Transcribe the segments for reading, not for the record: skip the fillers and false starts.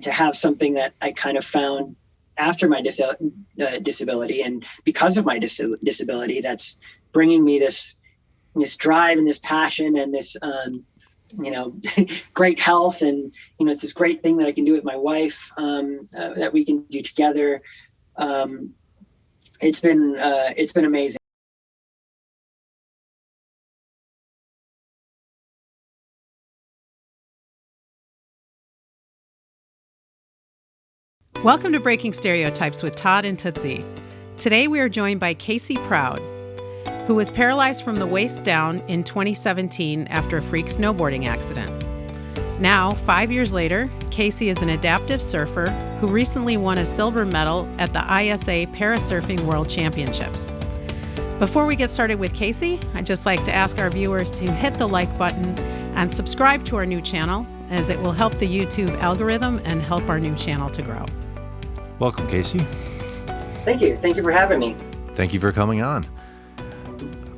to have something that I kind of found after my disability, and because of my disability, that's bringing me this drive and this passion and this great health, and it's this great thing that I can do with my wife, that we can do together. It's been amazing. Welcome to Breaking Stereotypes with Todd and Tootsie. Today we are joined by Casey Proud, who was paralyzed from the waist down in 2017 after a freak snowboarding accident. Now, 5 years later, Casey is an adaptive surfer who recently won a silver medal at the ISA Parasurfing World Championships. Before we get started with Casey, I'd just like to ask our viewers to hit the like button and subscribe to our new channel, as it will help the YouTube algorithm and help our new channel to grow. Welcome, Casey. Thank you. Thank you for having me. Thank you for coming on.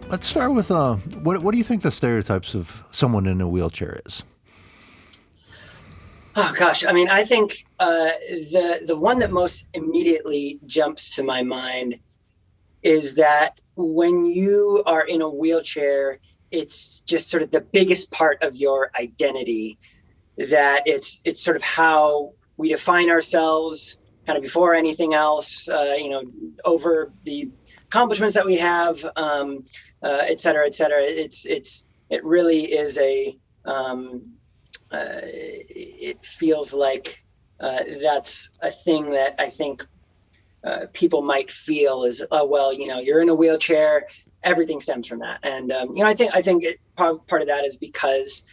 Let's start with what do you think the stereotypes of someone in a wheelchair is? Oh gosh, I mean, I think the one that most immediately jumps to my mind is that when you are in a wheelchair, it's just sort of the biggest part of your identity. That it's sort of how we define ourselves, kind of before anything else. Over the accomplishments that we have, et cetera, et cetera. It really is it feels like that's a thing that I think people might feel is, oh, well, you're in a wheelchair, everything stems from that. And, I think part of that is because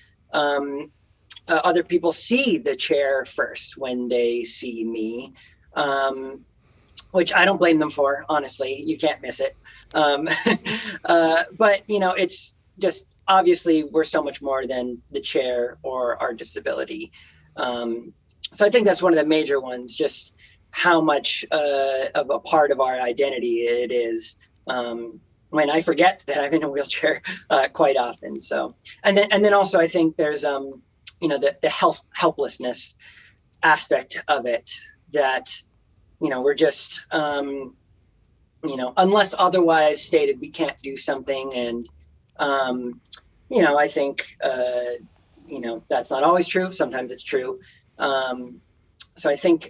other people see the chair first when they see me, which I don't blame them for, honestly. You can't miss it. But, it's just, obviously we're so much more than the chair or our disability. So I think that's one of the major ones, just how much of a part of our identity it is, when I forget that I'm in a wheelchair quite often. So, and then also I think there's, the helplessness aspect of it, that, we're just, unless otherwise stated, we can't do something. And, I think, that's not always true. Sometimes it's true. So I think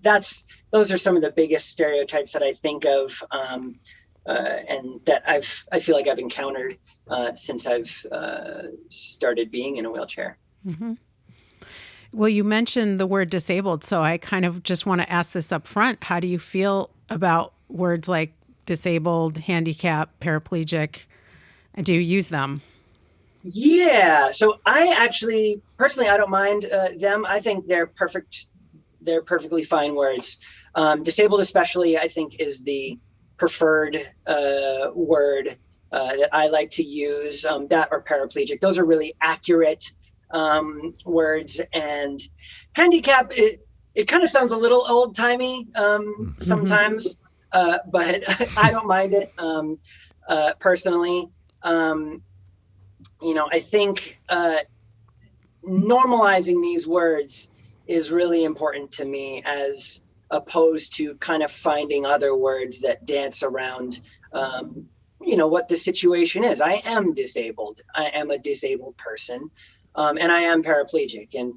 those are some of the biggest stereotypes that I think of, and that I feel like I've encountered since I've started being in a wheelchair. Mm-hmm. Well, you mentioned the word disabled, so I kind of just want to ask this up front. How do you feel about words like disabled, handicapped, paraplegic? Do you use them? Yeah. So I actually, personally, I don't mind them. I think they're perfect. They're perfectly fine words. Disabled especially, I think, is the preferred word that I like to use, that or paraplegic. Those are really accurate words. And handicap, it kind of sounds a little old timey sometimes, but I don't mind it personally. I think normalizing these words is really important to me, as opposed to kind of finding other words that dance around, what the situation is. I am disabled. I am a disabled person. And I am paraplegic. And,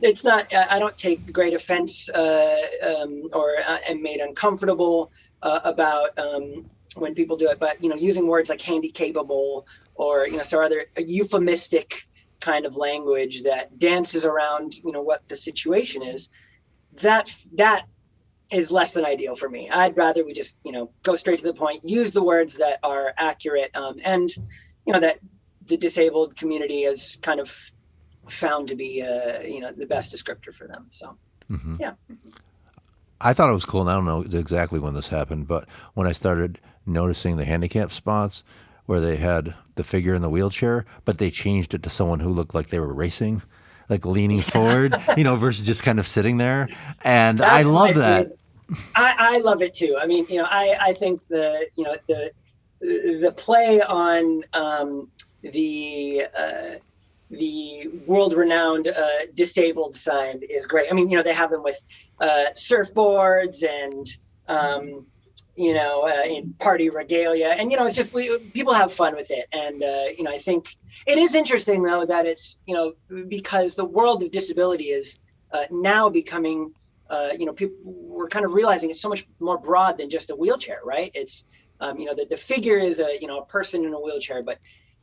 it's not, I don't take great offense or am made uncomfortable about when people do it. But, using words like handy-capable or, so other euphemistic kind of language that dances around, what the situation is, that is less than ideal for me. I'd rather we just, go straight to the point, use the words that are accurate, and, that the disabled community is kind of found to be, the best descriptor for them. So, yeah. I thought it was cool, and I don't know exactly when this happened, but when I started noticing the handicap spots where they had the figure in the wheelchair, but they changed it to someone who looked like they were racing, like leaning forward, versus just kind of sitting there. And I love that. I love it too. I mean, I think the play on the the world-renowned disabled sign is great. I mean, they have them with surfboards and in party regalia, and it's just people have fun with it. And I think it is interesting though that it's because the world of disability is now becoming people, we're kind of realizing it's so much more broad than just a wheelchair, right? It's the figure is a person in a wheelchair, but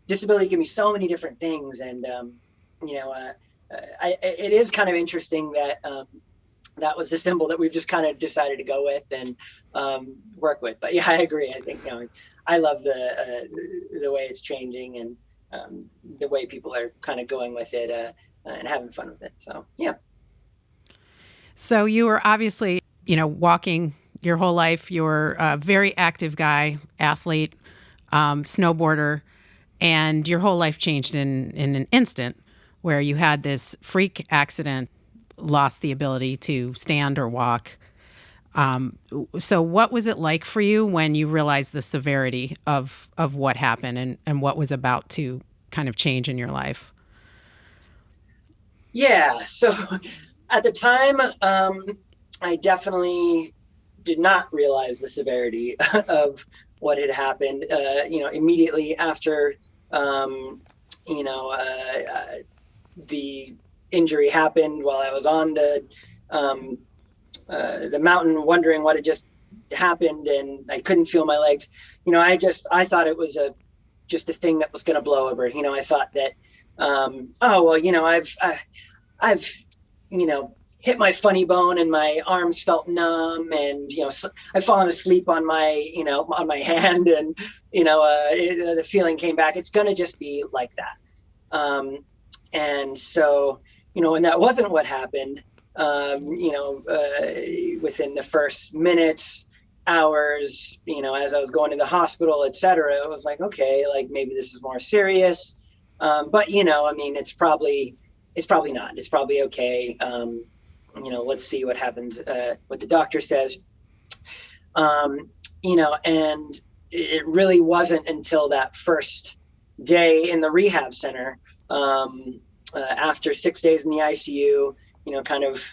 disability can be so many different things. And it is kind of interesting that that was the symbol that we've just kind of decided to go with and work with. But yeah, I agree. I think I love the way it's changing and the way people are kind of going with it and having fun with it. So yeah. So you were obviously walking your whole life. You're a very active guy, athlete, snowboarder, and your whole life changed in an instant where you had this freak accident, lost the ability to stand or walk. So what was it like for you when you realized the severity of what happened and what was about to kind of change in your life? Yeah. So at the time, I definitely did not realize the severity of what had happened. Immediately after, the injury happened, while I was on the mountain, wondering what had just happened, and I couldn't feel my legs. I thought it was just a thing that was going to blow over. I thought that, I've hit my funny bone and my arms felt numb, and I've fallen asleep on my on my hand, and the feeling came back. It's going to just be like that. And so when that wasn't what happened, within the first minutes, hours, as I was going to the hospital, et cetera, it was like, okay, like maybe this is more serious. But it's probably not. It's probably okay. Let's see what happens, what the doctor says. And it really wasn't until that first day in the rehab center, after 6 days in the ICU, kind of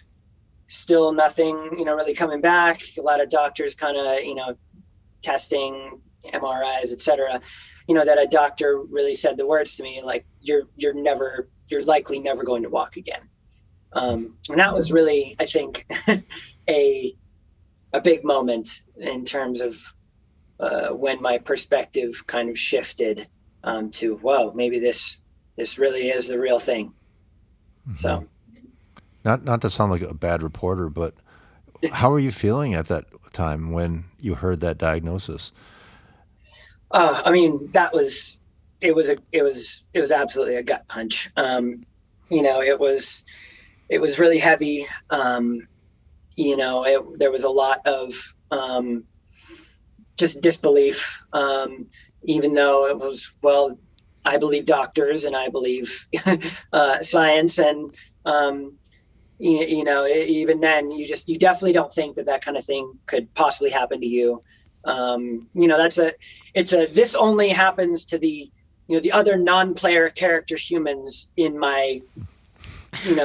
still nothing, really coming back. A lot of doctors kind of, testing, MRIs, et cetera, that a doctor really said the words to me, like, you're likely never going to walk again. And that was really, I think, a big moment in terms of when my perspective kind of shifted to, whoa, maybe this really is the real thing. Mm-hmm. So, not to sound like a bad reporter, but how were you feeling at that time when you heard that diagnosis? It was absolutely a gut punch. It was really heavy. There was a lot of just disbelief, even though it was, well, I believe doctors and I believe science, and even then you definitely don't think that kind of thing could possibly happen to you. This only happens to the other non-player character humans in my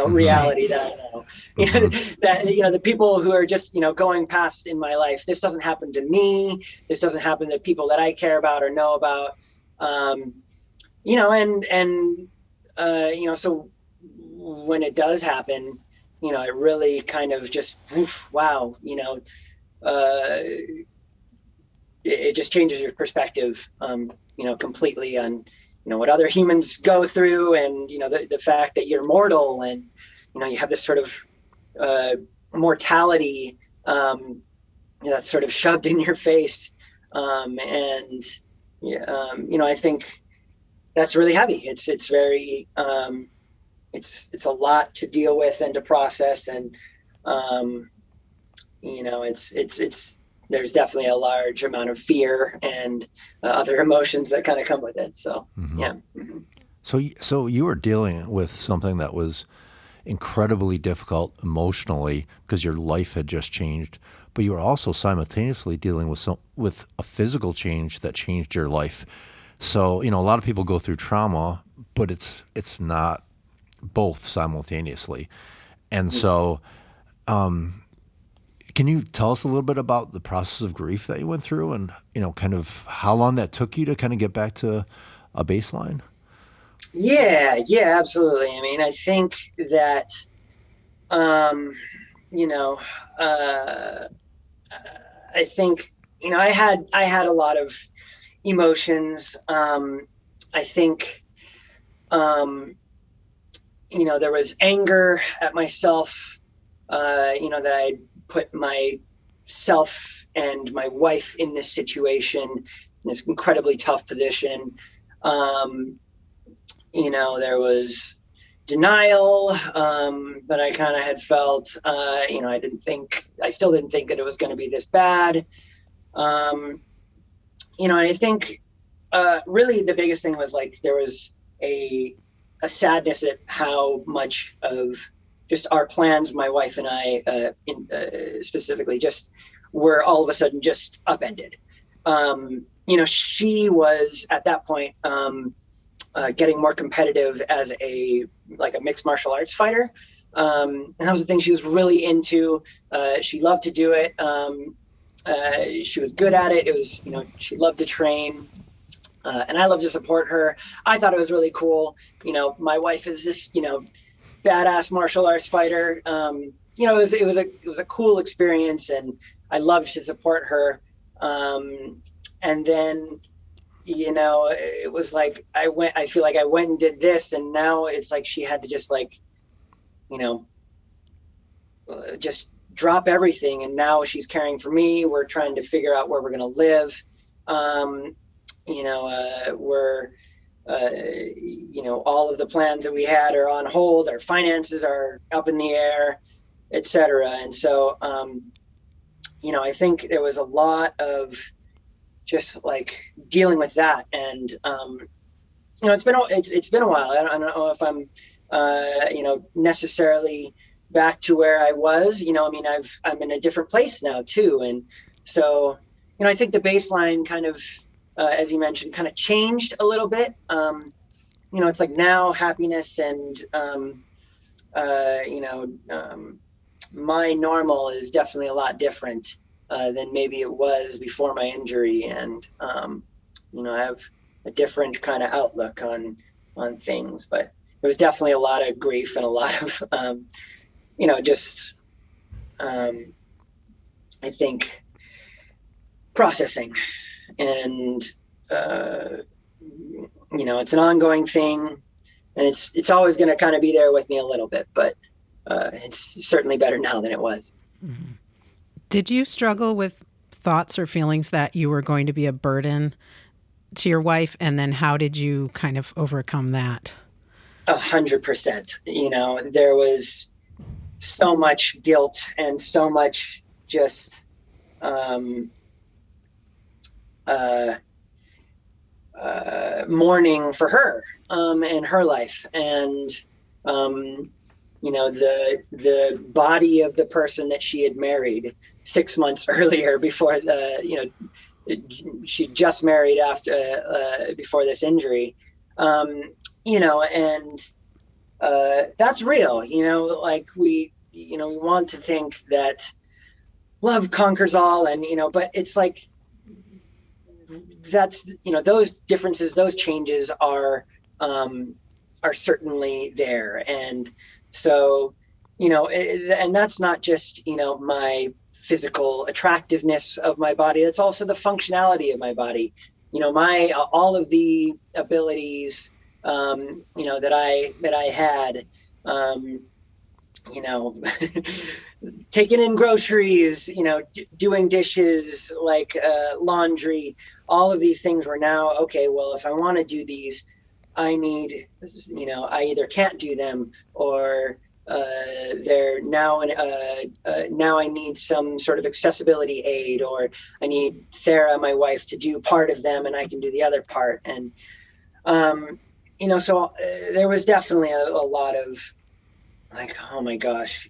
reality that I know. That the people who are just going past in my life, this doesn't happen to me. This doesn't happen to people that I care about or know about. So when it does happen, it really kind of just, wow, it just changes your perspective, completely on, what other humans go through, and, the fact that you're mortal, and, you have this sort of mortality that's sort of shoved in your face. I think that's really heavy. It's very, it's a lot to deal with and to process. And, there's definitely a large amount of fear and other emotions that kind of come with it. So, mm-hmm. Yeah. Mm-hmm. So you were dealing with something that was incredibly difficult emotionally because your life had just changed, but you were also simultaneously dealing with a physical change that changed your life. So, a lot of people go through trauma, but it's not both simultaneously. And so, can you tell us a little bit about the process of grief that you went through and, kind of how long that took you to kind of get back to a baseline? Yeah, absolutely. I mean, I think that, um, you know, uh, I think, I had a lot of emotions. I think, um, there was anger at myself, that I put myself and my wife in this situation, in this incredibly tough position. Um, there was denial that I kind of had felt. I still didn't think that it was going to be this bad. Um, and I think really the biggest thing was like there was a sadness at how much of just our plans, my wife and I specifically, just were all of a sudden just upended. She was at that point getting more competitive as a mixed martial arts fighter. And that was the thing she was really into. She loved to do it. She was good at it. It was, she loved to train. And I love to support her. I thought it was really cool. My wife is this, badass martial arts fighter. It was a cool experience, and I loved to support her. And then, it was like I feel like I went and did this, and now it's like she had to just just drop everything. And now she's caring for me. We're trying to figure out where we're going to live. We're all of the plans that we had are on hold. Our finances are up in the air, etc. And so, I think there was a lot of just like dealing with that. And, it's been a while. I don't know if I'm, necessarily back to where I was. I'm in a different place now too. And so, I think the baseline kind of, as you mentioned, kind of changed a little bit. It's like now happiness and, my normal is definitely a lot different than maybe it was before my injury. And, I have a different kind of outlook on things, but there was definitely a lot of grief and a lot of, I think processing. And it's an ongoing thing, and it's always going to kind of be there with me a little bit, but it's certainly better now than it was. Mm-hmm. Did you struggle with thoughts or feelings that you were going to be a burden to your wife, and then how did you kind of overcome that? 100%. There was so much guilt and so much just mourning for her and her life, and the body of the person that she had married 6 months earlier before she just married after before this injury, and that's real. We want to think that love conquers all, and but it's like that's those differences, those changes are certainly there. And so and that's not just my physical attractiveness of my body, it's also the functionality of my body. My all of the abilities that I had, taking in groceries, doing dishes, laundry, all of these things were now, okay, well, if I want to do these, I need, I either can't do them, or they're now, now I need some sort of accessibility aid, or I need Thera, my wife, to do part of them and I can do the other part. And, so there was definitely a lot of oh my gosh,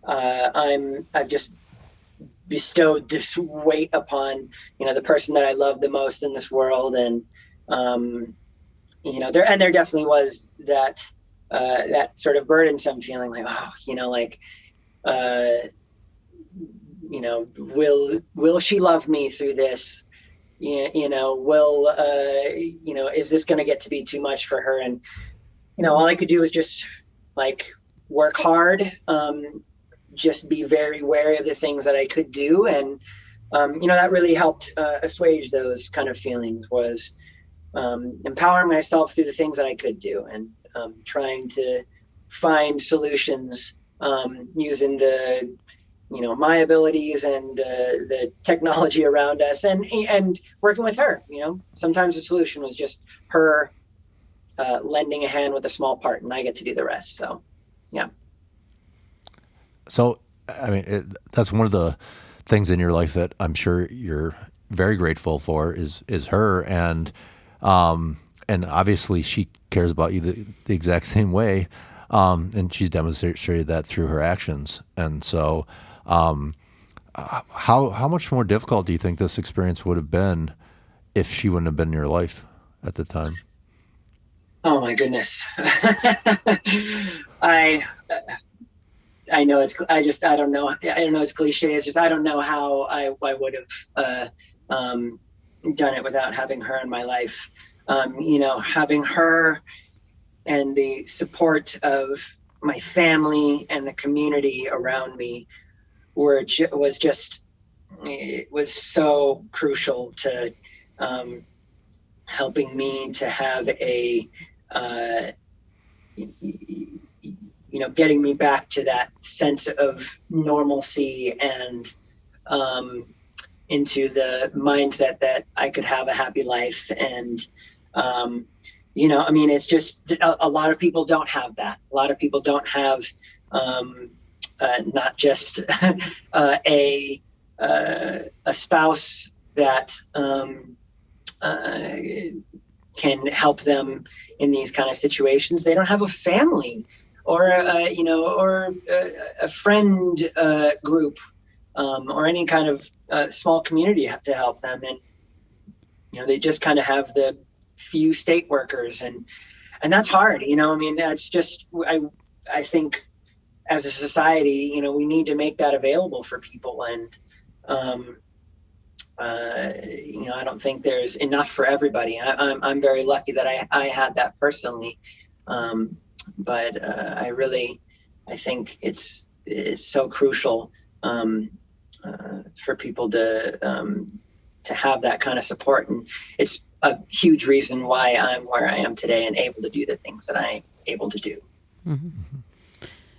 I've just bestowed this weight upon, the person that I love the most in this world. And, there definitely was that, that sort of burdensome feeling like, oh, will she love me through this? Is this going to get to be too much for her? And, all I could do was just like work hard, just be very wary of the things that I could do. And, that really helped assuage those kind of feelings, was empowering myself through the things that I could do, and trying to find solutions using the, my abilities and the technology around us, and working with her. Sometimes the solution was just her lending a hand with a small part, and I get to do the rest. So, yeah. So, I mean, that's one of the things in your life that I'm sure you're very grateful for is her, and obviously she cares about you the exact same way, and she's demonstrated that through her actions. And so, how much more difficult do you think this experience would have been if she wouldn't have been in your life at the time? Oh my goodness. I know I don't know. I don't know. It's cliche. It's just, I don't know how I would have done it without having her in my life. Having her and the support of my family and the community around me it was so crucial to helping me to have getting me back to that sense of normalcy and into the mindset that I could have a happy life. And, it's just a lot of people don't have that. A lot of people don't have not just a spouse that can help them in these kind of situations. They don't have a family or a friend group, or any kind of small community to help them. And they just kind of have the few state workers, and that's hard. That's just, I think as a society, we need to make that available for people. And I don't think there's enough for everybody. I'm very lucky that I had that personally. But I think it's so crucial for people to have that kind of support. And it's a huge reason why I'm where I am today and able to do the things that I'm able to do. Mm-hmm.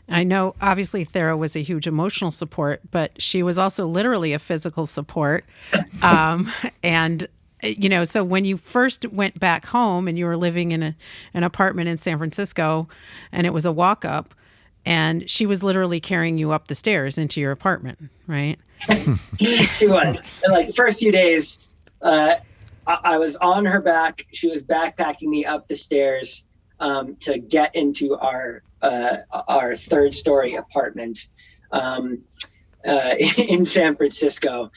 I know obviously Thera was a huge emotional support, but she was also literally a physical support. And so when you first went back home and you were living in an apartment in San Francisco, and it was a walk up, and she was literally carrying you up the stairs into your apartment, right? She was. And like the first few days, I was on her back. She was backpacking me up the stairs to get into our third story apartment in San Francisco.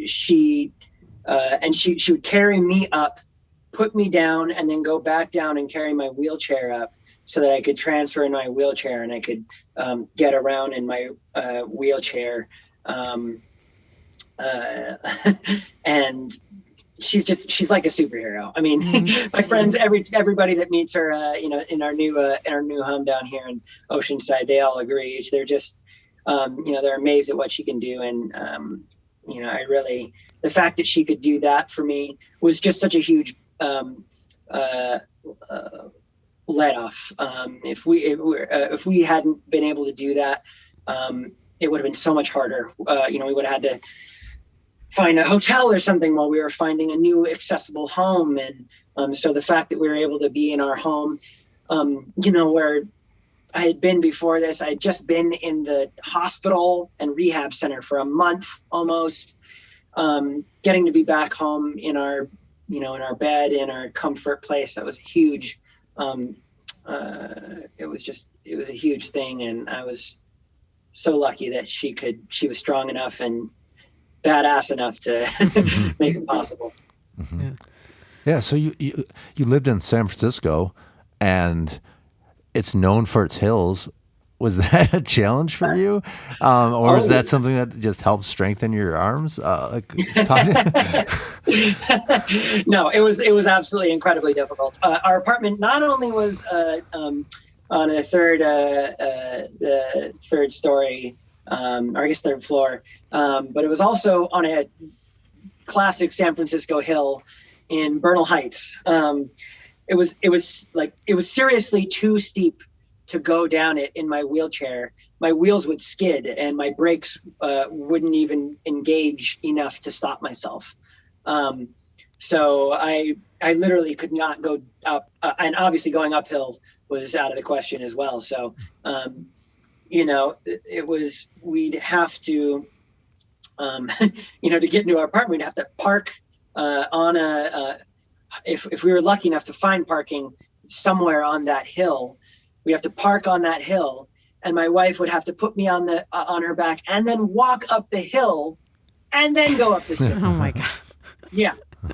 She would carry me up, put me down, and then go back down and carry my wheelchair up so that I could transfer in my wheelchair and I could get around in my wheelchair. And she's like a superhero. I mean, mm-hmm. My friends, everybody that meets her, in our new home down here in Oceanside, they all agree. They're just, they're amazed at what she can do. And, the fact that she could do that for me was just such a huge, let off. If we hadn't been able to do that, it would have been so much harder. We would have had to find a hotel or something while we were finding a new accessible home. And so the fact that we were able to be in our home, where I had been before this, I had just been in the hospital and rehab center for a month almost, getting to be back home in our bed, in our comfort place. That was huge. It was a huge thing. And I was so lucky that she was strong enough and badass enough to make it possible. Mm-hmm. Yeah. So you lived in San Francisco, and it's known for its hills. Was that a challenge for you, or was that something that just helped strengthen your arms? No, it was absolutely incredibly difficult. Our apartment not only was on a the third story, or I guess third floor, but it was also on a classic San Francisco hill in Bernal Heights. It was seriously too steep to go down it in my wheelchair. My wheels would skid and my brakes wouldn't even engage enough to stop myself. So I literally could not go up, and obviously going uphill was out of the question as well. So, we'd have to, to get into our apartment, we'd have to park on if we were lucky enough to find parking somewhere on that hill, we have to park on that hill, and my wife would have to put me on her back and then walk up the hill and then go up the stairs. Oh my God. Yeah.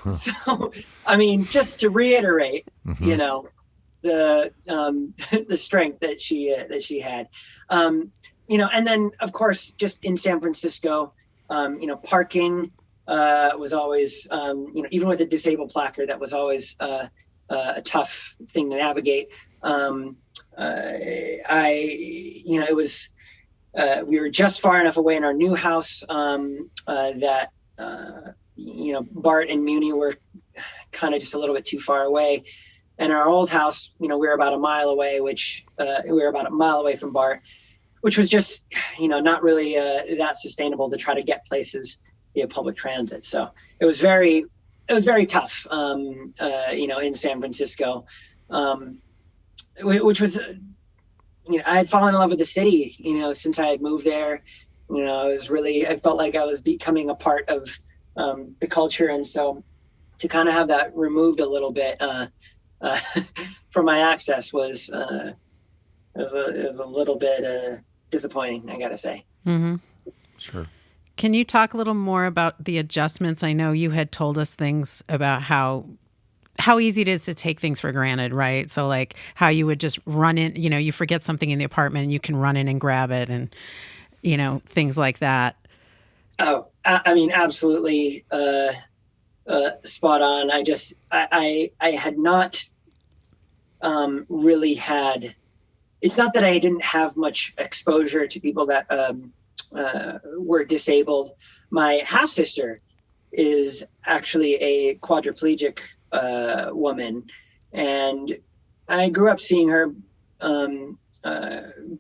So, I mean, just to reiterate, the strength that she had, and then of course, just in San Francisco, parking was always, even with a disabled placard, that was always a tough thing to navigate. It was, we were just far enough away in our new house that Bart and Muni were kind of just a little bit too far away. And our old house, we were about a mile away, from Bart, which was just, not really that sustainable to try to get places via public transit. So it was very tough, in San Francisco, which was, I had fallen in love with the city, since I had moved there. I felt like I was becoming a part of the culture. And so to kind of have that removed a little bit from my access was a little bit disappointing, I gotta say. Mm-hmm. Sure. Can you talk a little more about the adjustments? I know you had told us things about how easy it is to take things for granted, right? So like how you would just run in, you forget something in the apartment and you can run in and grab it, and, things like that. Oh, I mean, absolutely spot on. I had not really had, it's not that I didn't have much exposure to people that were disabled. My half-sister is actually a quadriplegic woman, and I grew up seeing her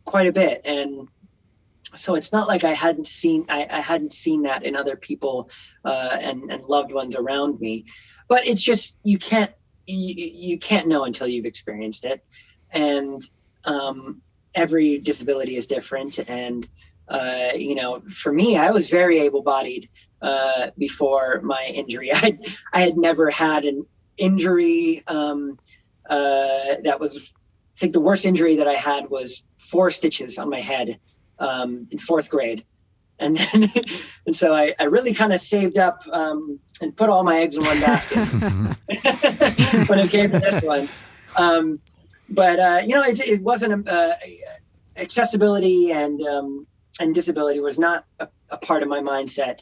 quite a bit, and so it's not like I hadn't seen that in other people and loved ones around me, but it's just you can't know until you've experienced it, and every disability is different. And for me, I was very able-bodied before my injury. I had never had an injury that was, I think the worst injury that I had was 4 stitches on my head in 4th grade. And then, and so I really kind of saved up and put all my eggs in one basket when it came to this one. But it wasn't accessibility and disability was not a part of my mindset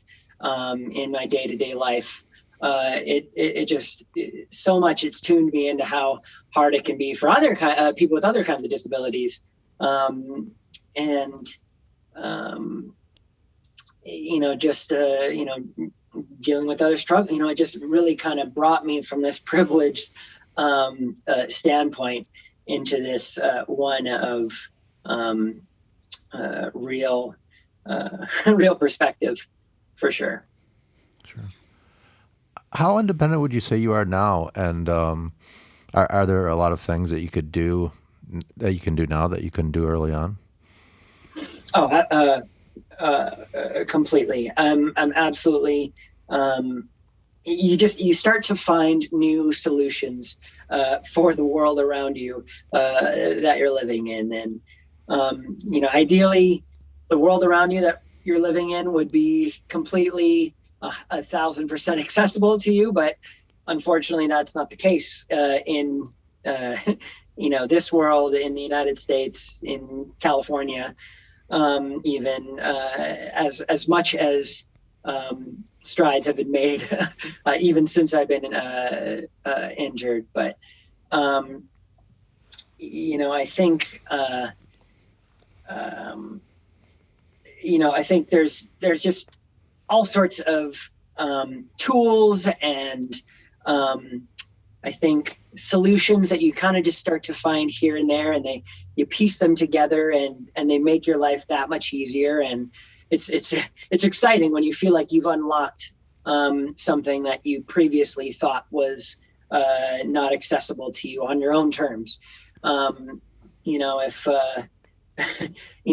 in my day-to-day life. It just so much it's tuned me into how hard it can be for other people with other kinds of disabilities, dealing with other struggles. It just really kind of brought me from this privileged standpoint into this one of real perspective, for sure. Sure. How independent would you say you are now? And are there a lot of things that you can do now that you couldn't do early on? Oh, completely. I'm absolutely. You start to find new solutions for the world around you that you're living in, and ideally, the world around you that you're living in would be completely 1,000% accessible to you. But unfortunately, that's not the case in this world, in the United States, in California, even as much as strides have been made, even since I've been injured. But I think I think there's just all sorts of tools and I think solutions that you kind of just start to find here and there, and you piece them together and they make your life that much easier. And it's exciting when you feel like you've unlocked something that you previously thought was not accessible to you on your own terms.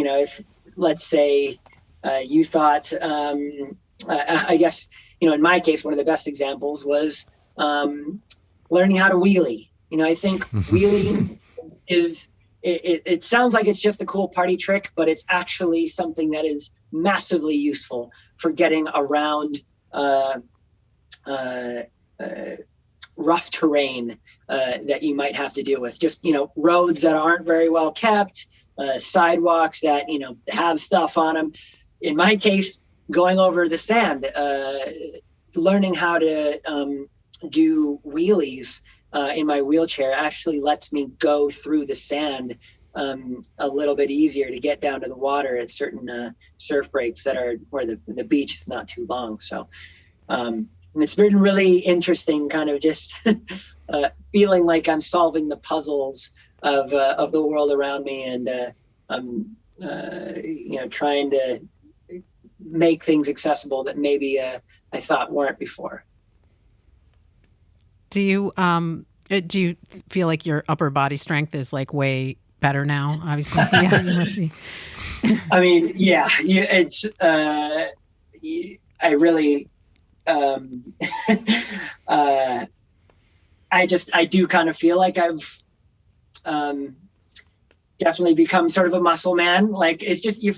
If let's say you thought, I guess, in my case, one of the best examples was learning how to wheelie. I think wheeling is it sounds like it's just a cool party trick, but it's actually something that is massively useful for getting around rough terrain that you might have to deal with. Just, roads that aren't very well kept, sidewalks that, have stuff on them. In my case, going over the sand, learning how to do wheelies in my wheelchair actually lets me go through the sand a little bit easier to get down to the water at certain surf breaks that are where the beach is not too long. So it's been really interesting, kind of just feeling like I'm solving the puzzles of the world around me, and I'm trying to make things accessible that maybe I thought weren't before. Do you feel like your upper body strength is like way better now? Obviously, yeah, you must be. I mean, yeah, it's I really I do kind of feel like I've definitely become sort of a muscle man. Like, it's just you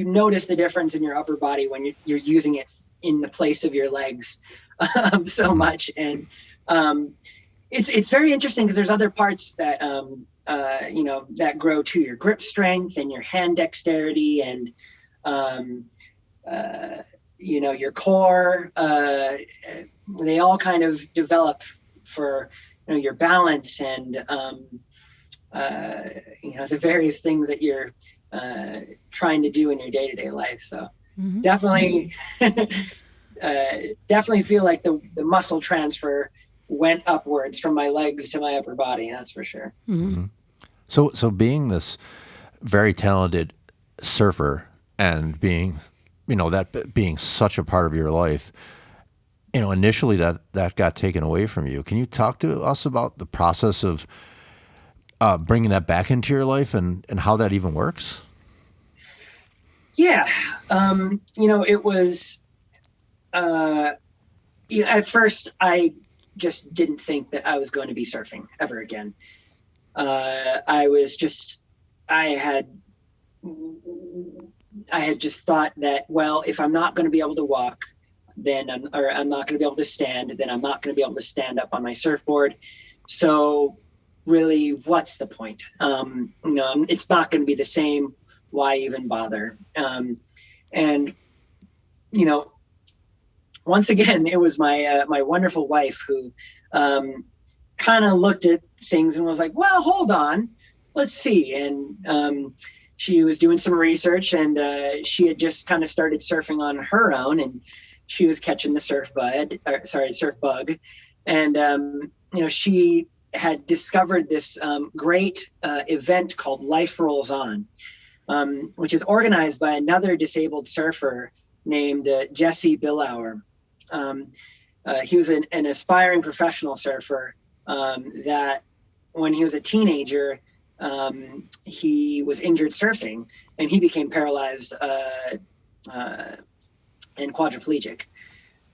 notice the difference in your upper body when you're using it in the place of your legs so much. And it's very interesting because there's other parts that that grow too. Your grip strength and your hand dexterity and your core. They all kind of develop for your balance and the various things that you're trying to do in your day-to-day life. So definitely feel like the muscle transfer went upwards from my legs to my upper body. That's for sure. Mm-hmm. So being this very talented surfer and being, that being such a part of your life, initially that got taken away from you. Can you talk to us about the process of bringing that back into your life and how that even works? Yeah. It was, at first I just didn't think that I was going to be surfing ever again. I had just thought that, well, if I'm not going to be able to walk, then I'm not going to be able to stand, then I'm not going to be able to stand up on my surfboard. So really, what's the point? It's not going to be the same. Why even bother? And once again, it was my wonderful wife who kind of looked at things and was like, well, hold on, let's see. And she was doing some research, and she had just kind of started surfing on her own, and she was catching the surf bug. And, she had discovered this great event called Life Rolls On, which is organized by another disabled surfer named Jesse Billauer. He was an aspiring professional surfer that when he was a teenager, he was injured surfing, and he became paralyzed and quadriplegic.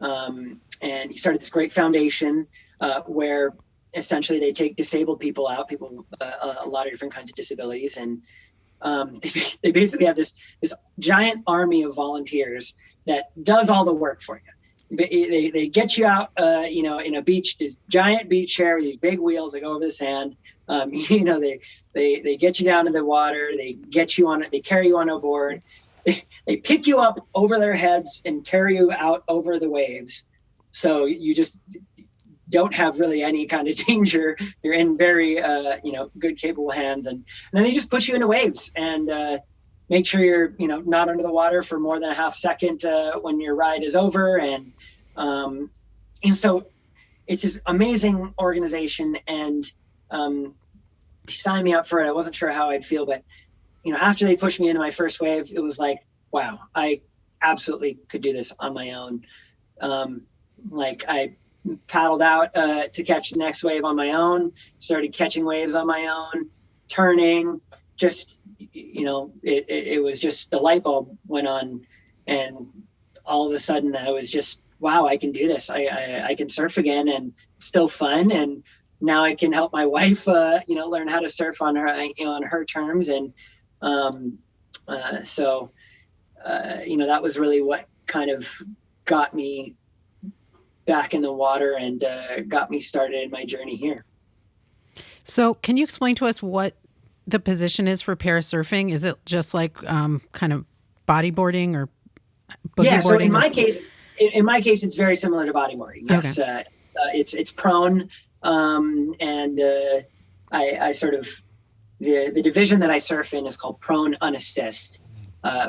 And he started this great foundation where essentially they take disabled people out, a lot of different kinds of disabilities, and They basically have this giant army of volunteers that does all the work for you. They get you out, in a beach, this giant beach chair with these big wheels that go over the sand. They get you down in the water. They get you on it. They carry you on a board. They pick you up over their heads and carry you out over the waves. So you just don't have really any kind of danger. You're in very, good, capable hands. And then they just put you into waves and make sure you're, not under the water for more than a half second when your ride is over. And so it's this amazing organization. And she signed me up for it. I wasn't sure how I'd feel, but after they pushed me into my first wave, it was like, wow, I absolutely could do this on my own. I paddled out to catch the next wave on my own, started catching waves on my own, turning, just, it was just the light bulb went on, and all of a sudden I was just, wow, I can do this. I can surf again, and still fun. And now I can help my wife, learn how to surf on her, on her terms. And that was really what kind of got me back in the water and got me started in my journey here. So can you explain to us what the position is for parasurfing? Is it just like kind of bodyboarding or boogie boarding? So in my case, it's very similar to bodyboarding. Yes, okay. It's prone, and I sort of the division that I surf in is called prone unassist,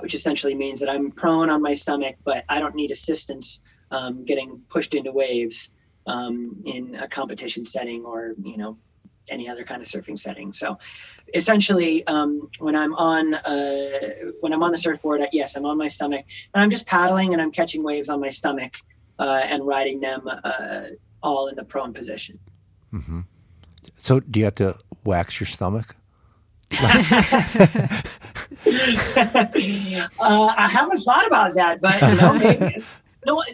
which essentially means that I'm prone on my stomach, but I don't need assistance getting pushed into waves in a competition setting or any other kind of surfing setting. So essentially, when I'm on the surfboard, yes, I'm on my stomach, and I'm just paddling and I'm catching waves on my stomach and riding them all in the prone position. Mm-hmm. So do you have to wax your stomach? I haven't thought about that, but maybe.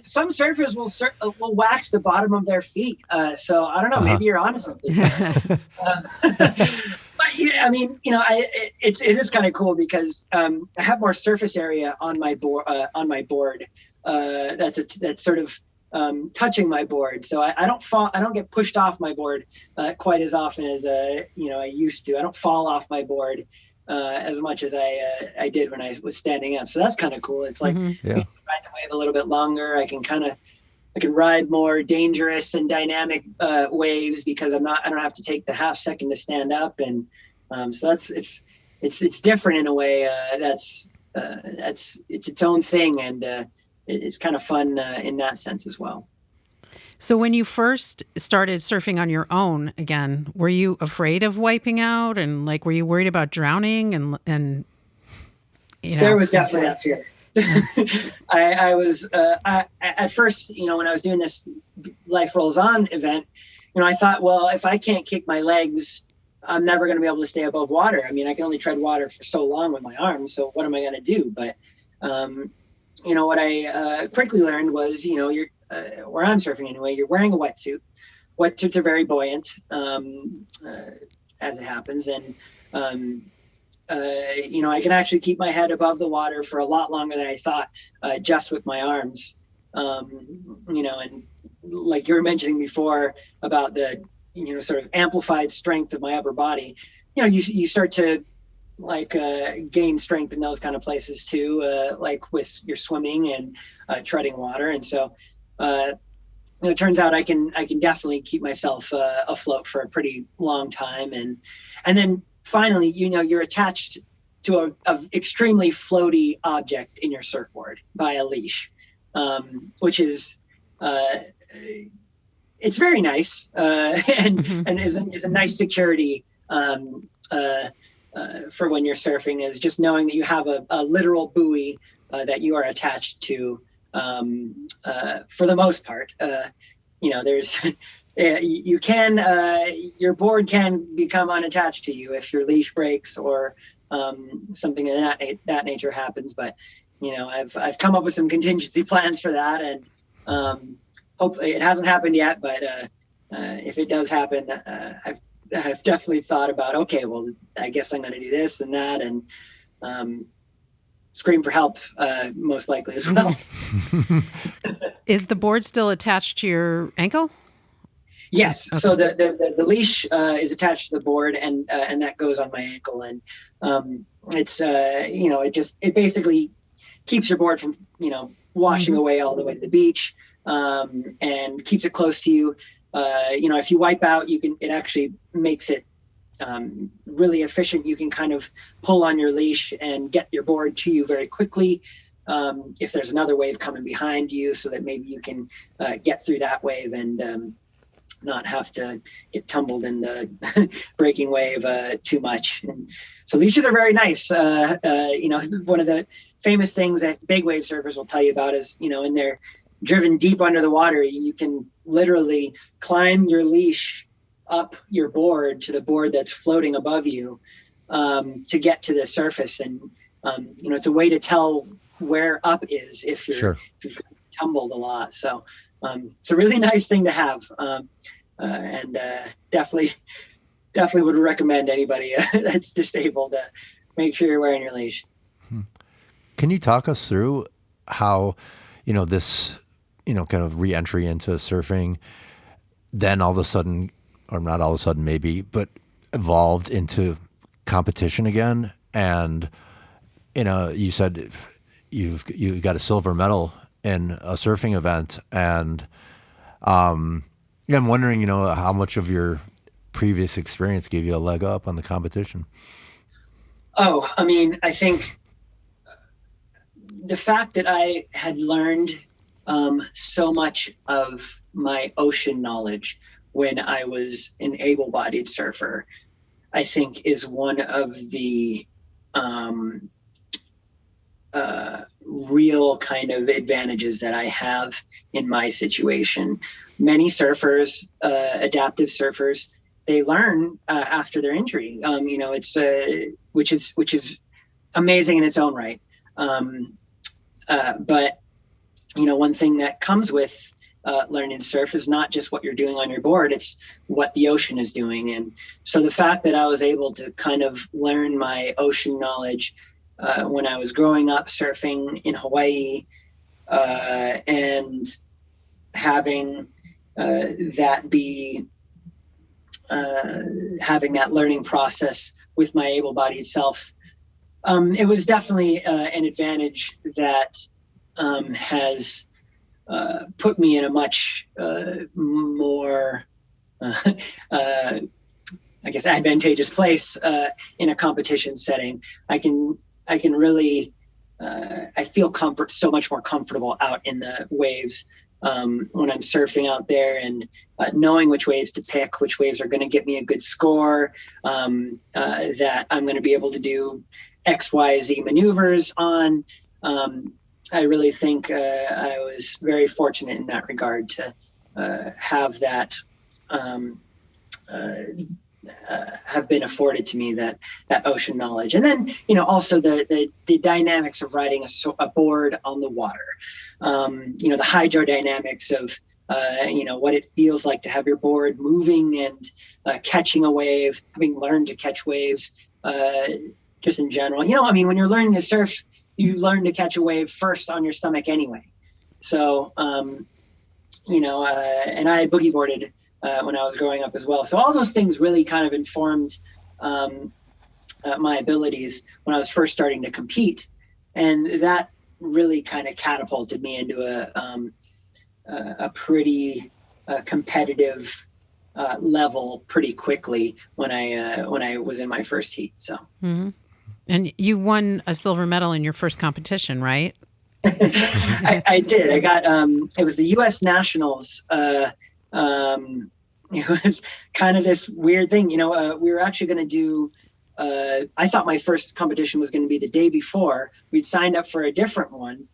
Some surfers will wax the bottom of their feet. So I don't know. Maybe you're onto something. But yeah, I mean, it is kind of cool because I have more surface area on my board. That's sort of touching my board, so I don't fall. I don't get pushed off my board quite as often as I used to. I don't fall off my board as much as I did when I was standing up. So that's kind of cool. It's like I can ride the wave a little bit longer. I can ride more dangerous and dynamic waves because I don't have to take the half second to stand up. And so it's different in a way. It's its own thing, and it's kind of fun in that sense as well. So when you first started surfing on your own again, were you afraid of wiping out, and were you worried about drowning? And there was definitely that fear. I was at first, when I was doing this Life Rolls On event, I thought, well, if I can't kick my legs, I'm never going to be able to stay above water. I mean, I can only tread water for so long with my arms. So what am I going to do? But what I quickly learned was, you're where I'm surfing anyway, you're wearing a wetsuit. Wetsuits are very buoyant, as it happens. And, I can actually keep my head above the water for a lot longer than I thought, just with my arms. And like you were mentioning before about the, sort of amplified strength of my upper body, you start to gain strength in those kind of places too, like with your swimming and treading water. And so, it turns out I can definitely keep myself afloat for a pretty long time. And then finally, you're attached to a extremely floaty object in your surfboard by a leash, which is, it's very nice, and is a nice security, for when you're surfing, is just knowing that you have a literal buoy that you are attached to, for the most part. There's you can your board can become unattached to you if your leash breaks or something of that nature happens. But I've come up with some contingency plans for that, and hopefully it hasn't happened yet. But if it does happen, I've definitely thought about, okay, well, I guess I'm going to do this and that, and scream for help, most likely as well. Is the board still attached to your ankle? Yes. Okay. So the leash is attached to the board, and that goes on my ankle, and it's it basically keeps your board from washing away all the way to the beach, and keeps it close to you. If you wipe out, it actually makes it really efficient. You can kind of pull on your leash and get your board to you very quickly. If there's another wave coming behind you, so that maybe you can get through that wave and not have to get tumbled in the breaking wave too much. And so leashes are very nice. One of the famous things that big wave surfers will tell you about is, when they're driven deep under the water, you can literally climb your leash up your board to the board that's floating above you to get to the surface. And, it's a way to tell where up is if you're tumbled a lot. So it's a really nice thing to have. And definitely would recommend anybody that's disabled to make sure you're wearing your leash. Can you talk us through how, this, kind of re-entry into surfing, then all of a sudden, or not all of a sudden maybe, but evolved into competition again? And, you said you got a silver medal in a surfing event, and I'm wondering, how much of your previous experience gave you a leg up on the competition? Oh, I mean, I think the fact that I had learned so much of my ocean knowledge when I was an able-bodied surfer, I think is one of the real kind of advantages that I have in my situation. Many surfers, adaptive surfers, they learn after their injury. It's which is amazing in its own right. But one thing that comes with learning to surf is not just what you're doing on your board; it's what the ocean is doing. And so the fact that I was able to kind of learn my ocean knowledge when I was growing up surfing in Hawaii, and having that be having that learning process with my able-bodied self, it was definitely an advantage that has put me in a much more advantageous place in a competition setting. I can really, I feel so much more comfortable out in the waves when I'm surfing out there, and knowing which waves to pick, which waves are going to get me a good score, that I'm going to be able to do X, Y, Z maneuvers on. I really think I was very fortunate in that regard to have that have been afforded to me, that ocean knowledge. And then, also the dynamics of riding a board on the water, the hydrodynamics of, what it feels like to have your board moving and catching a wave, having learned to catch waves, just in general. When you're learning to surf, you learn to catch a wave first on your stomach anyway. So, and I boogie boarded when I was growing up as well. So all those things really kind of informed my abilities when I was first starting to compete. And that really kind of catapulted me into a pretty competitive level pretty quickly when I was in my first heat. So. Mm-hmm. And you won a silver medal in your first competition, right? I did. I got, it was the U.S. Nationals. It was kind of this weird thing. We were actually going to do, I thought my first competition was going to be the day before. We'd signed up for a different one,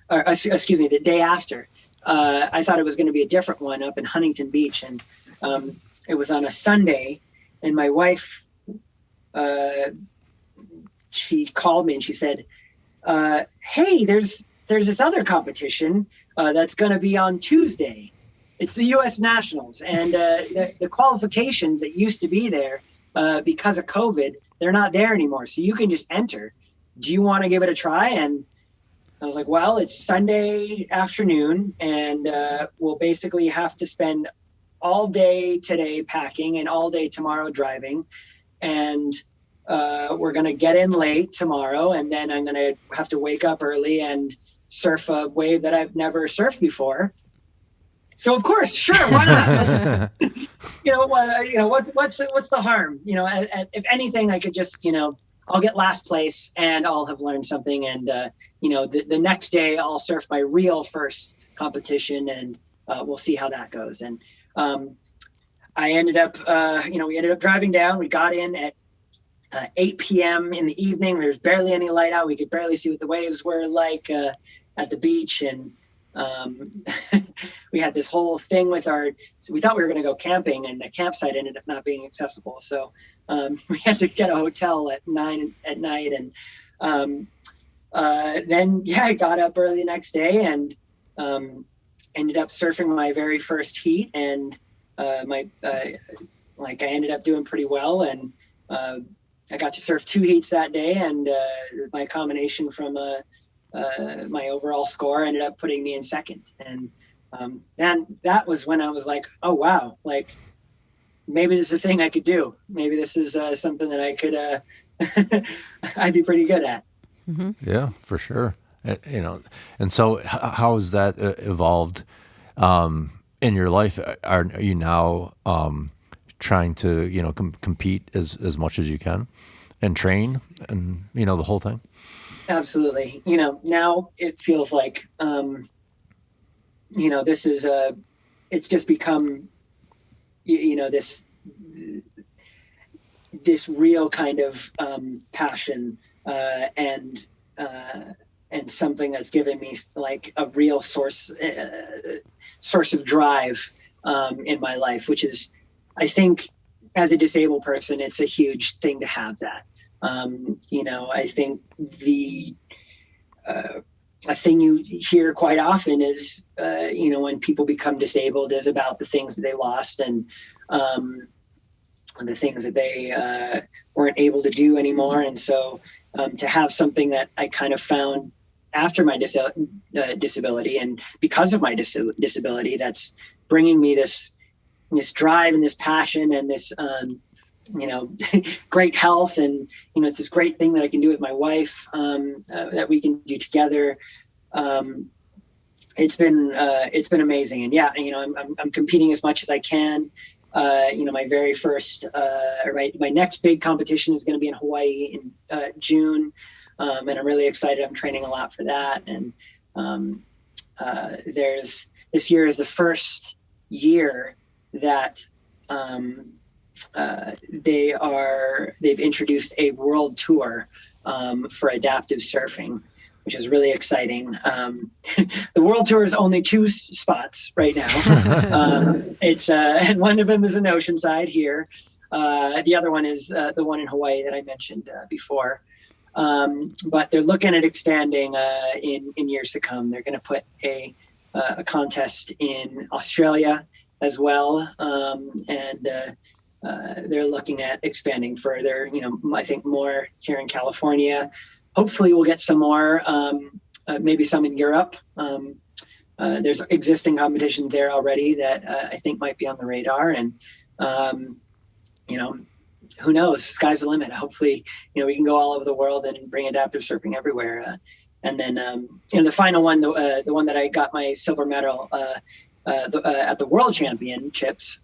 or excuse me, the day after. I thought it was going to be a different one up in Huntington Beach. And it was on a Sunday, and my wife, she called me and she said, hey, there's this other competition that's going to be on Tuesday. it's the U.S. Nationals, and the qualifications that used to be there because of COVID, they're not there anymore. So you can just enter. Do you want to give it a try? And I was like, well, it's Sunday afternoon, and we'll basically have to spend all day today packing and all day tomorrow driving. And we're going to get in late tomorrow, and then I'm going to have to wake up early and surf a wave that I've never surfed before. So of course, sure, why not? What's the harm? If anything, I could just, I'll get last place and I'll have learned something. And, the next day I'll surf my real first competition, and we'll see how that goes. And I ended up, we ended up driving down. We got in at 8 p.m. in the evening. There was barely any light out. We could barely see what the waves were like at the beach. And we had this whole thing with so we thought we were going to go camping, and the campsite ended up not being accessible. So we had to get a hotel at 9 at night. And then, I got up early the next day and ended up surfing my very first heat. And I ended up doing pretty well. And I got to surf 2 heats that day. And my combination from my overall score ended up putting me in second. And that was when I was like, oh, wow, like maybe this is a thing I could do. Maybe this is something that I could, I'd be pretty good at. Mm-hmm. Yeah, for sure. And so how has that evolved in your life? Are you now trying to, compete as much as you can and train and, the whole thing? Absolutely. Now it feels like, this is it's just become, this real kind of passion and something that's given me like a real source of drive in my life, which is, I think, as a disabled person, it's a huge thing to have that. I think a thing you hear quite often is, when people become disabled, is about the things that they lost and the things that they weren't able to do anymore. And so to have something that I kind of found after my disability and because of my disability, that's bringing me this drive and this passion and this great health, and it's this great thing that I can do with my wife that we can do together. It's been amazing, and I'm competing as much as I can. My very first my next big competition is going to be in Hawaii in June, and I'm really excited. I'm training a lot for that, and this year is the first year that they've introduced a world tour for adaptive surfing, which is really exciting. The world tour is only 2 spots right now. And one of them is in Oceanside here. The other one is the one in Hawaii that I mentioned before. But they're looking at expanding in years to come. They're going to put a contest in Australia as well, and they're looking at expanding further. I think more here in California. Hopefully, we'll get some more, maybe some in Europe. There's existing competition there already that I think might be on the radar, and who knows? Sky's the limit. Hopefully, we can go all over the world and bring adaptive surfing everywhere. And then, the final one, the one that I got my silver medal at the World Championships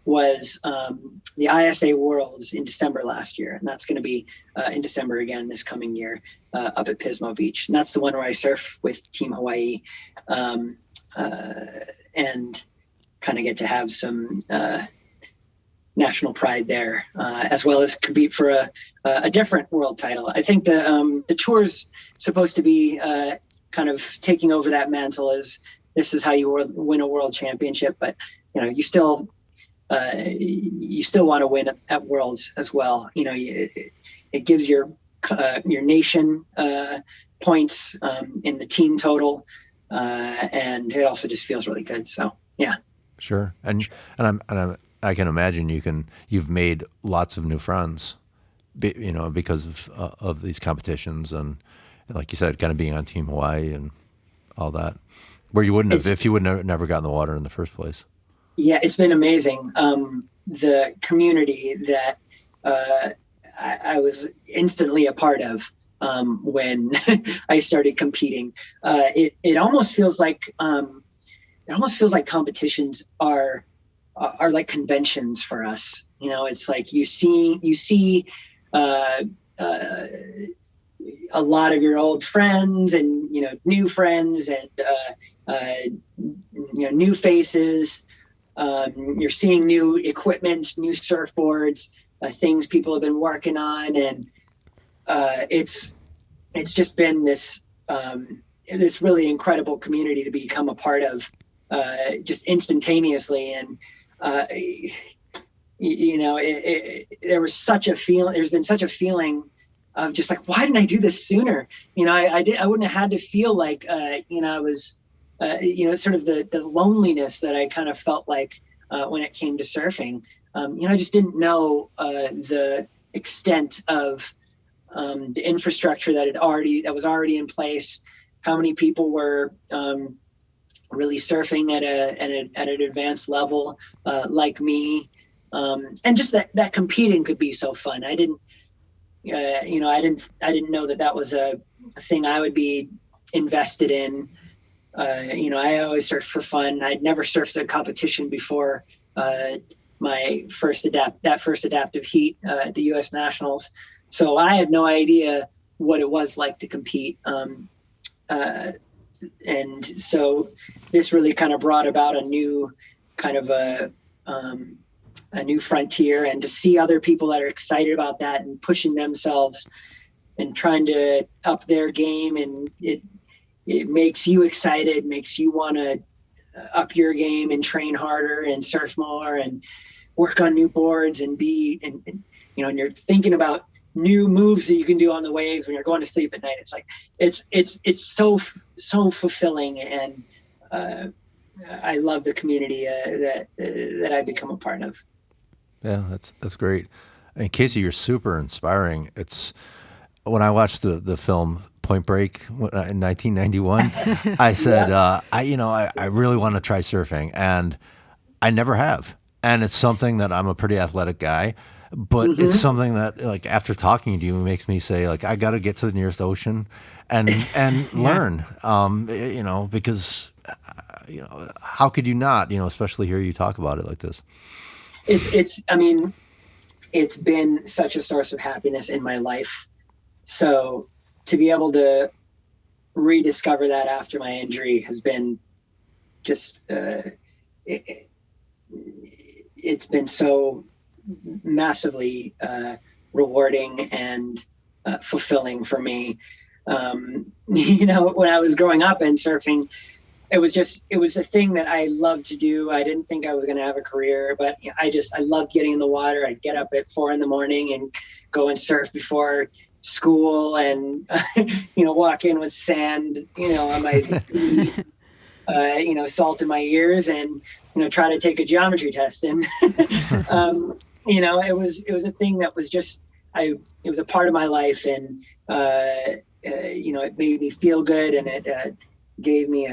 was the ISA Worlds in December last year, and that's going to be in December again this coming year up at Pismo Beach, and that's the one where I surf with Team Hawaii, and kind of get to have some national pride there, as well as compete for a different world title. I think the tour's supposed to be kind of taking over that mantle as this is how you win a world championship, but you still want to win at Worlds as well. It gives your nation points in the team total, and it also just feels really good. So yeah. Sure. I can imagine you've made lots of new friends, because of these competitions and like you said, kind of being on Team Hawaii and all that, where you wouldn't have It's if you would never got in the water in the first place. Yeah, it's been amazing. The community that uh, I was instantly a part of when I started competing. It almost feels like competitions are like conventions for us. It's like you see uh, uh, a lot of your old friends and new friends and new faces. You're seeing new equipment, new surfboards, things people have been working on, and it's just been this really incredible community to become a part of, just instantaneously. And there was such a feeling. There's been such a feeling of just like, why didn't I do this sooner? I wouldn't have had to feel like I was sort of the loneliness that I kind of felt like when it came to surfing. I just didn't know the extent of the infrastructure that was already in place. How many people were really surfing at an advanced level like me, and just that competing could be so fun. I didn't know that was a thing I would be invested in. I always surf for fun. I'd never surfed a competition before my first adaptive heat at the U.S. Nationals. So I had no idea what it was like to compete. And so this really kind of brought about a new kind of a new frontier, and to see other people that are excited about that and pushing themselves and trying to up their game, and it makes you excited, makes you want to up your game and train harder and surf more and work on new boards and and you're thinking about new moves that you can do on the waves when you're going to sleep at night. It's like it's so fulfilling, and I love the community that I've become a part of. Yeah, that's great. And Casey, you're super inspiring. It's when I watched the film Point Break in 1991, I said, Yeah. I really want to try surfing, and I never have. And it's something that I'm a pretty athletic guy, but it's Hmm. something that, like, after talking to you, makes me say, like, I got to get to the nearest ocean and Yeah. learn, because how could you not, especially hear you talk about it like this. I mean, it's been such a source of happiness in my life. So to be able to rediscover that after my injury has been just it, it's been so massively rewarding and fulfilling for me. When I was growing up and surfing, it was a thing that I loved to do. I didn't think I was going to have a career, but I loved getting in the water. I'd get up at 4 a.m. and go and surf before school, and walk in with sand on my feet, salt in my ears, and try to take a geometry test. And it was a thing that was just it was a part of my life, and it made me feel good, and it gave me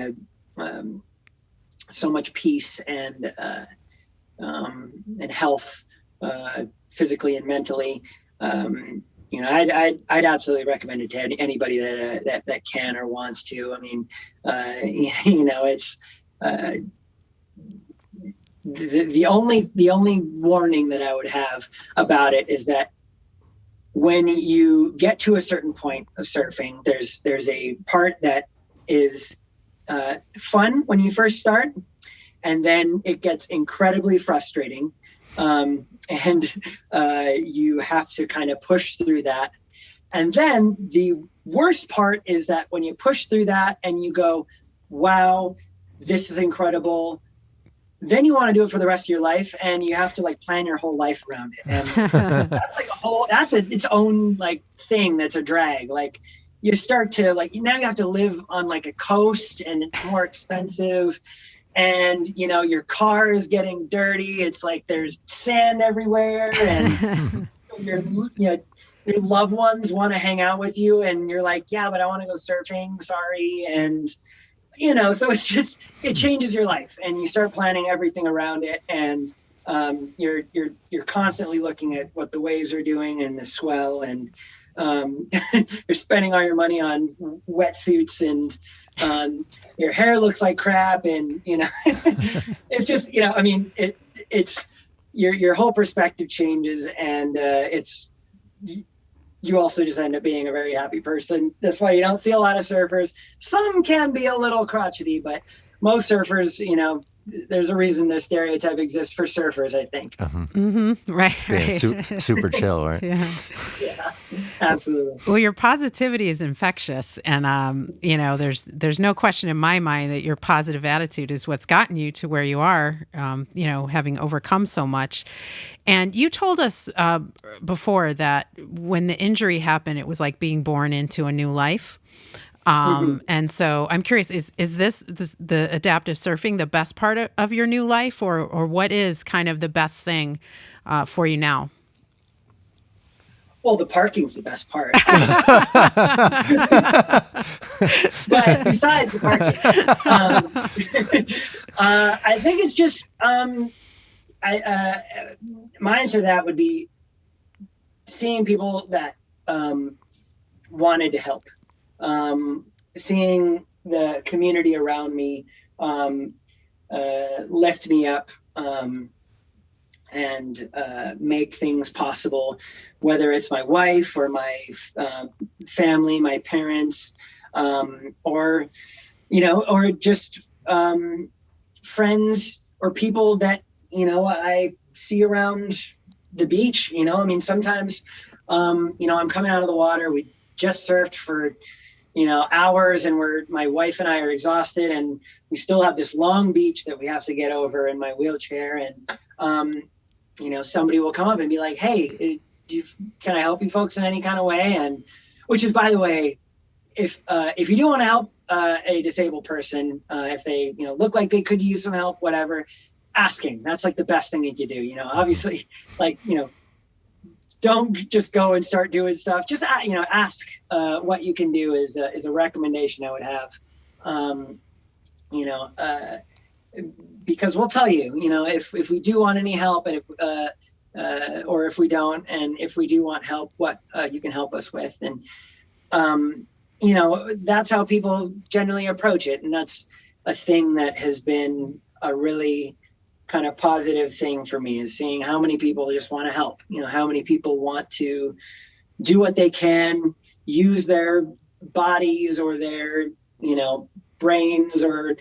so much peace and health, physically and mentally. I'd absolutely recommend it to anybody that can or wants to. I mean, it's the only warning that I would have about it is that when you get to a certain point of surfing, there's a part that is fun when you first start, and then it gets incredibly frustrating, and you have to kind of push through that. And then the worst part is that when you push through that and you go, wow, this is incredible, then you want to do it for the rest of your life, and you have to like plan your whole life around it. And that's its own like thing that's a drag. Like, you start to like, now you have to live on like a coast, and it's more expensive. and your car is getting dirty. It's like there's sand everywhere, and your your loved ones want to hang out with you, and you're like, yeah, but I want to go surfing. Sorry. And so it changes your life, and you start planning everything around it, and you're constantly looking at what the waves are doing and the swell, and you're spending all your money on wetsuits, and your hair looks like crap, and it's just it's your whole perspective changes, and you also just end up being a very happy person. That's why you don't see a lot of surfers. Some can be a little crotchety, but most surfers, there's a reason the stereotype exists for surfers, I think. Right. Yeah, super chill, right? Yeah, absolutely. Well, your positivity is infectious, and there's no question in my mind that your positive attitude is what's gotten you to where you are. Having overcome so much, and you told us before that when the injury happened, it was like being born into a new life. And so I'm curious, is this the adaptive surfing the best part of your new life, or what is kind of the best thing for you now? Well, the parking's the best part. But besides the parking, I think it's just, my answer to that would be seeing people that wanted to help. Seeing the community around me lift me up and make things possible, whether it's my wife or my family, my parents, or just friends or people that I see around the beach. Sometimes I'm coming out of the water. We just surfed for hours, and my wife and I are exhausted, and we still have this long beach that we have to get over in my wheelchair. And, somebody will come up and be like, hey, can I help you folks in any kind of way? And which is, by the way, if you do want to help a disabled person, if they, look like they could use some help, whatever, asking, that's like the best thing you could do. Obviously, don't just go and start doing stuff. Just, ask what you can do is a recommendation I would have. Because we'll tell you, if we do want any help, and or if we don't, and if we do want help, what you can help us with. And, that's how people generally approach it. And that's a thing that has been a really kind of positive thing for me, is seeing how many people just want to help, how many people want to do what they can, use their bodies or their, brains or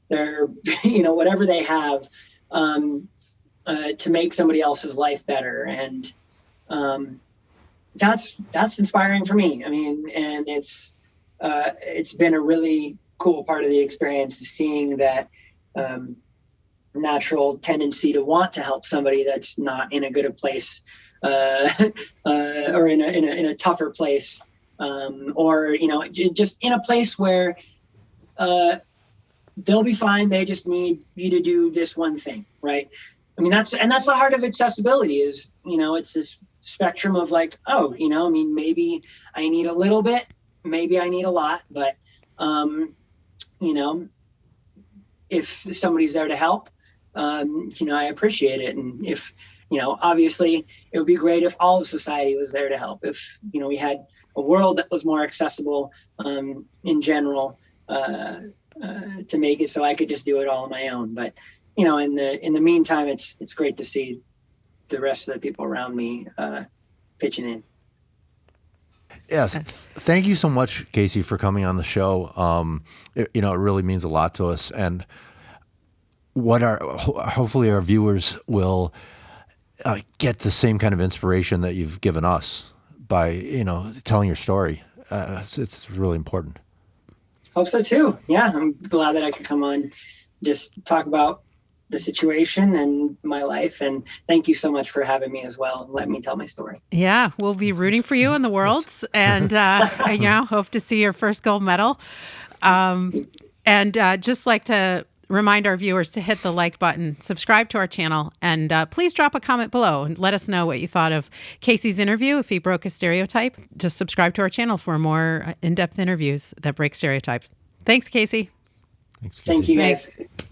their, whatever they have, to make somebody else's life better. And that's inspiring for me. And it's been a really cool part of the experience, is seeing that natural tendency to want to help somebody that's not in a good a place, or in a tougher place, or just in a place where they'll be fine. They just need you to do this one thing, right? That's the heart of accessibility, is it's this spectrum of like, maybe I need a little bit, maybe I need a lot, but if somebody's there to help, I appreciate it. And if, obviously it would be great if all of society was there to help. If, we had a world that was more accessible, in general, to make it so I could just do it all on my own. But, in the meantime, it's great to see the rest of the people around me, pitching in. Yes. Thank you so much, Casey, for coming on the show. It really means a lot to us. And hopefully our viewers will get the same kind of inspiration that you've given us by, telling your story. It's really important. Hope so too. Yeah. I'm glad that I could come on, just talk about the situation and my life. And thank you so much for having me as well, and let me tell my story. Yeah, we'll be rooting for you in the Worlds, and hope to see your first gold medal. And just like to remind our viewers to hit the like button, subscribe to our channel, and please drop a comment below and let us know what you thought of Casey's interview. If he broke a stereotype, just subscribe to our channel for more in-depth interviews that break stereotypes. Thanks, Casey. Thanks, Casey. Thank you, guys. Thanks.